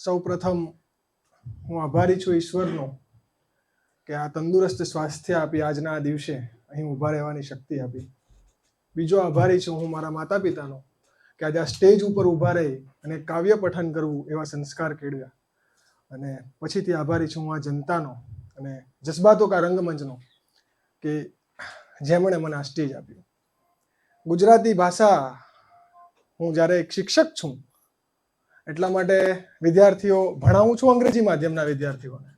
સૌપ્રથમ હું આભારી છું ઈશ્વરનો કે આ તંદુરસ્ત સ્વાસ્થ્ય આપી આજના આ દિવસે અહીં ઊભા રહેવાની શક્તિ આપી. બીજો આભારી છું હું મારા માતા પિતાનો કે આજે આ સ્ટેજ ઉપર ઊભા રહી અને કાવ્ય પઠન કરવું એવા સંસ્કાર કેળવ્યા. અને પછીથી આભારી છું હું આ જનતાનો અને જજ્બાતો કા રંગમંચનો કે જેમણે મને આ સ્ટેજ આપ્યું. ગુજરાતી ભાષા હું જ્યારે એક શિક્ષક છું એટલા માટે વિદ્યાર્થીઓ ભણાવું છું અંગ્રેજી માધ્યમના વિદ્યાર્થીઓને,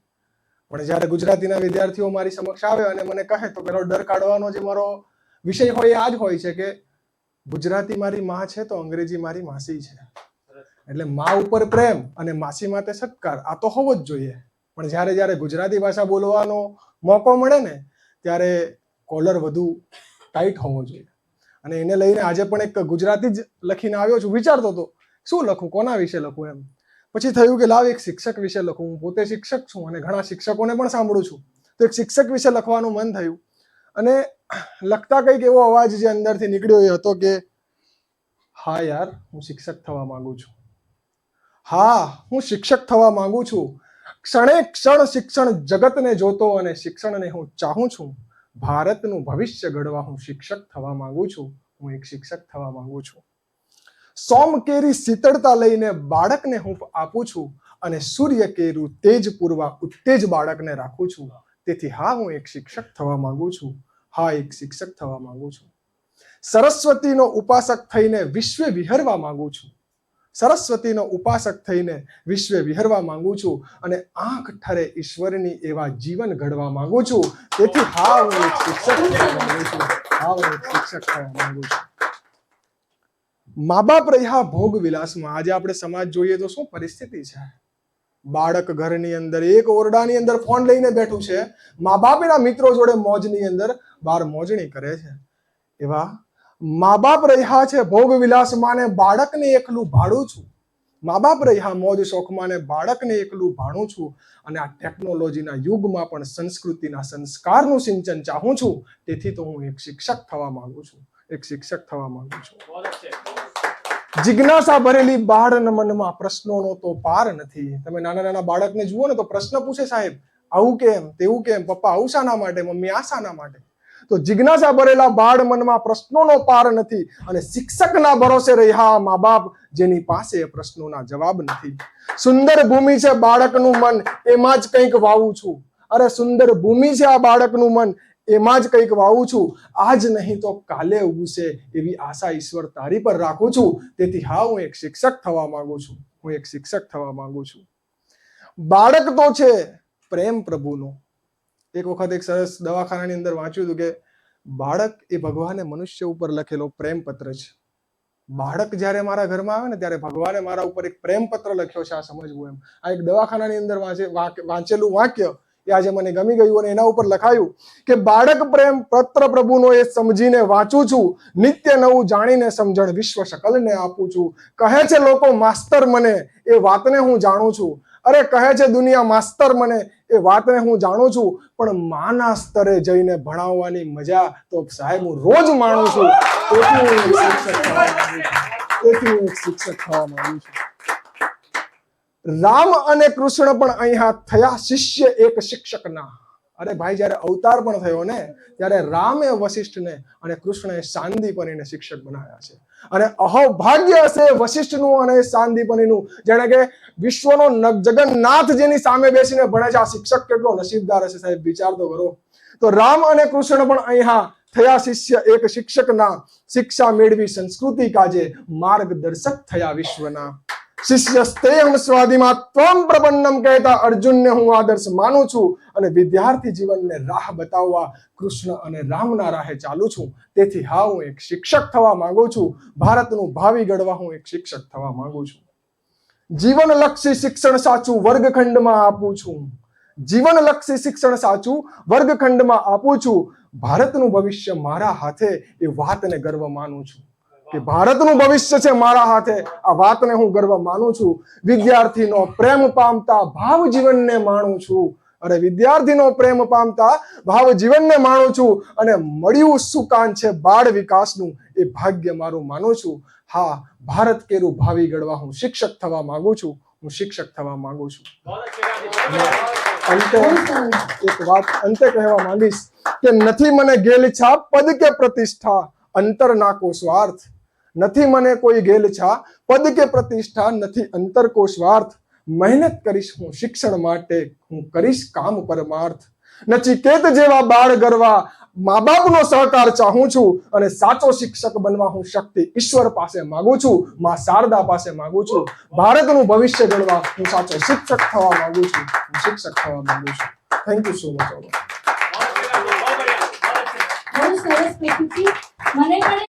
પણ જ્યારે ગુજરાતીના વિદ્યાર્થીઓ મારી સમક્ષ આવે અને મને કહે તો પેલો ડર કાઢવાનો જે મારો વિષય હોય એ આ જ હોય છે કે ગુજરાતી મારી માં છે તો અંગ્રેજી મારી માસી છે. એટલે મા ઉપર પ્રેમ અને માસી માટે સત્કાર આ તો હોવો જ જોઈએ, પણ જ્યારે ગુજરાતી ભાષા બોલવાનો મોકો મળે ને ત્યારે કોલર વધુ ટાઈટ હોવો જોઈએ. અને એને લઈને આજે પણ એક ગુજરાતી જ લખીને આવ્યો છું. વિચારતો હતો શું લખું, કોના વિશે લખું એમ. પછી થયું કે લાવ એક શિક્ષક વિશે લખું. હું પોતે શિક્ષક છું અને ઘણા શિક્ષકોને પણ સાંભળું છું, તો એક શિક્ષક વિશે લખવાનું મન થયું. અને લખતા કંઈક એવો અવાજ જે અંદરથી નીકળ્યો એ હતો કે હા યાર, હું શિક્ષક થવા માંગુ છું. હા, હું શિક્ષક થવા માંગુ છું. ક્ષણે ક્ષણ શિક્ષણ જગતને જોતો અને શિક્ષણને હું ચાહું છું. ભારતનું ભવિષ્ય ઘડવા હું શિક્ષક થવા માંગુ છું. હું એક શિક્ષક થવા માંગુ છું. સોમ કેરી શીતળતા લઈને બાળકને હું આપું છું અને સૂર્ય કેરું તેજ પૂરવા ઉત્તેજ બાળકને રાખું છું. તેથી હા, હું એક શિક્ષક થવા માંગુ છું. હા, એક શિક્ષક થવા માંગુ છું. સરસ્વતીનો ઉપાસક થઈને વિશ્વે વિહરવા માંગુ છું. સરસ્વતીનો ઉપાસક થઈને વિશ્વે વિહરવા માંગુ છું અને આંખ ઠરે ઈશ્વરની એવા જીવન ઘડવા માંગુ છું. તેથી હા, હું એક શિક્ષક થવા માંગુ છું. હા, હું એક શિક્ષક થવા માંગુ છું. મા બાપ રહ્યા ભોગ વિલાસમાં. આજે આપણે સમાજ જોઈએ તો શું પરિસ્થિતિ છે. બાળક ઘરની અંદર એક ઓરડાની અંદર ફોન લઈને બેઠું છે, મા બાપ એના મિત્રો જોડે મોજની અંદર બાર મોજણી કરે છે. એવા મા બાપ રહ્યા છે ભોગ વિલાસમાં ને બાળકને એકલું ભાડું છું. મા બાપ રહ્યા મોજ શોખમાં ને બાળકને એકલું ભાણું છું. અને આ ટેકનોલોજીના યુગમાં પણ સંસ્કૃતિના સંસ્કારનું સિંચન ચાહું છું. તેથી તો હું એક શિક્ષક થવા માંગુ છું. એક શિક્ષક થવા માંગુ છું. જિજ્ઞાસા ભરેલી બાળના મનમાં પ્રશ્નોનો તો પાર નથી. તમે નાના નાના બાળકને જુઓ ને તો પ્રશ્ન પૂછે, સાહેબ આવું કેમ, તેવું કેમ, પપ્પા આવું શાના માટે, મમ્મી આ શાના માટે. તો જિજ્ઞાસા ભરેલા બાળ મનમાં પ્રશ્નોનો પાર નથી અને શિક્ષકના ભરોસે રહ્યા મા બાપ જેની પાસે પ્રશ્નોના જવાબ નથી. સુંદર ભૂમિ છે બાળકનું મન, એમાં જ કંઈક વાવું છું. અરે સુંદર ભૂમિ છે આ બાળકનું મન, એમાં જ કંઈક વાવું છું. આજ નહીં તો કાલે ઉગશે એવી આશા ઈશ્વર તારી પર રાખું છું. તેથી હા, હું એક શિક્ષક થવા માંગુ છું. હું એક શિક્ષક થવા માંગુ છું. બાળક તો છે પ્રેમ પ્રભુનો. એક વખત એક સરસ દવાખાનાની અંદર વાંચ્યું હતું કે બાળક એ ભગવાને મનુષ્ય ઉપર લખેલો પ્રેમ પત્ર છે. બાળક જ્યારે મારા ઘરમાં આવે ને ત્યારે ભગવાને મારા ઉપર એક પ્રેમ પત્ર લખ્યો છે, આ સમજવું એમ. આ એક દવાખાનાની અંદર વાંચેલું વાક્ય એ આજે મને ગમી ગયું અને એના ઉપર લખાયું કે બાળક પ્રેમ પત્ર પ્રભુનો એ સમજીને વાંચું છું. નિત્ય નવું જાણીને સમજણ વિશ્વ શકલને આપું છું. કહે છે લોકો માસ્તર મને, એ વાતને હું જાણું છું. અરે કહે છે દુનિયા માસ્તર મને, એ વાતને હું જાણું છું. પણ માના સ્તરે જઈને ભણાવવાની મજા તો સાહેબ હું રોજ માણું છું. તેથી હું એક શિક્ષક થવા માંગુ છું. રામ અને કૃષ્ણ પણ અહીંયા થયા શિષ્ય એક શિક્ષકના. અરે ભાઈ, જ્યારે અવતાર પણ થયો ને ત્યારે રામે વશિષ્ઠને અને કૃષ્ણએ સાંદીપનીને શિક્ષક બનાવ્યા છે. અને અહોભાગ્ય હશે વશિષ્ઠનું અને સાંદીપનીનું, જેણે કે વિશ્વનો જગન્નાથ જેની સામે બેસીને ભણે છે. આ શિક્ષક કેટલો નસીબદાર હશે સાહેબ, વિચાર તો કરો. તો રામ અને કૃષ્ણ પણ અહીંયા થયા શિષ્ય એક શિક્ષકના. શિક્ષા મેળવી સંસ્કૃતિ કાજે માર્ગદર્શક થયા વિશ્વના. શિષ્યસ્તેહમ સ્વાધિમાં ત્વમ પ્રપન્નમ કહેતા અર્જુનને હું આદર્શ માનું છું. અને વિદ્યાર્થી જીવનને રાહ બતાવવા કૃષ્ણ અને રામના રાહે ચાલુ છું. તેથી હા, હું એક શિક્ષક થવા માંગુ છું. ભારતનું ભાવિ ઘડવા હું એક શિક્ષક થવા માંગુ છું. જીવનલક્ષી શિક્ષણ સાચું વર્ગખંડમાં આપું છું. જીવનલક્ષી શિક્ષણ સાચું વર્ગખંડમાં આપું છું. ભારતનું ભવિષ્ય મારા હાથે, એ વાતને ગર્વ માનું છું. કે ભારતનું ભવિષ્ય છે મારા હાથે, આ વાતને હું ગર્વ માનું છું. વિદ્યાર્થીનો પ્રેમ પામતા ભાવ જીવનને માણું છું. અરે વિદ્યાર્થીનો પ્રેમ પામતા ભાવ જીવનને માણું છું. અને મળ્યું સુકાન છે બાળ વિકાસનું, એ ભાગ્ય મારું માનું છું. હા, ભારત કેરું ભાવિ ઘડવા હું શિક્ષક થવા માંગુ છું. હું શિક્ષક થવા માંગુ છું. બહુ સરસ. એક વાત અંતે કહેવા માંગીશ કે નથી મને ગેલછા પદ કે પ્રતિષ્ઠા, અંતર નાકો સ્વાર્થ. નથી મને કોઈ ગેલછા પદ કે પ્રતિષ્ઠા, નથી અંતર કો સ્વાર્થ. મહેનત કરીશ હું શિક્ષણ માટે, હું કરીશ કામ પરમાર્થ. નચિકેત જેવા બાળ ગરવા મા બાપનો સહકાર ચાહું છું, અને સાચો શિક્ષક બનવા હું શક્તિ ઈશ્વર પાસે માંગુ છું, માં શારદા પાસે માંગુ છું. ભારતનું ભવિષ્ય ઘડવા હું સાચો શિક્ષક થવા માંગુ છું, હું શિક્ષક થવા માંગુ છું. Thank you so much. બહુ સરસ પીપીટી. મને પણ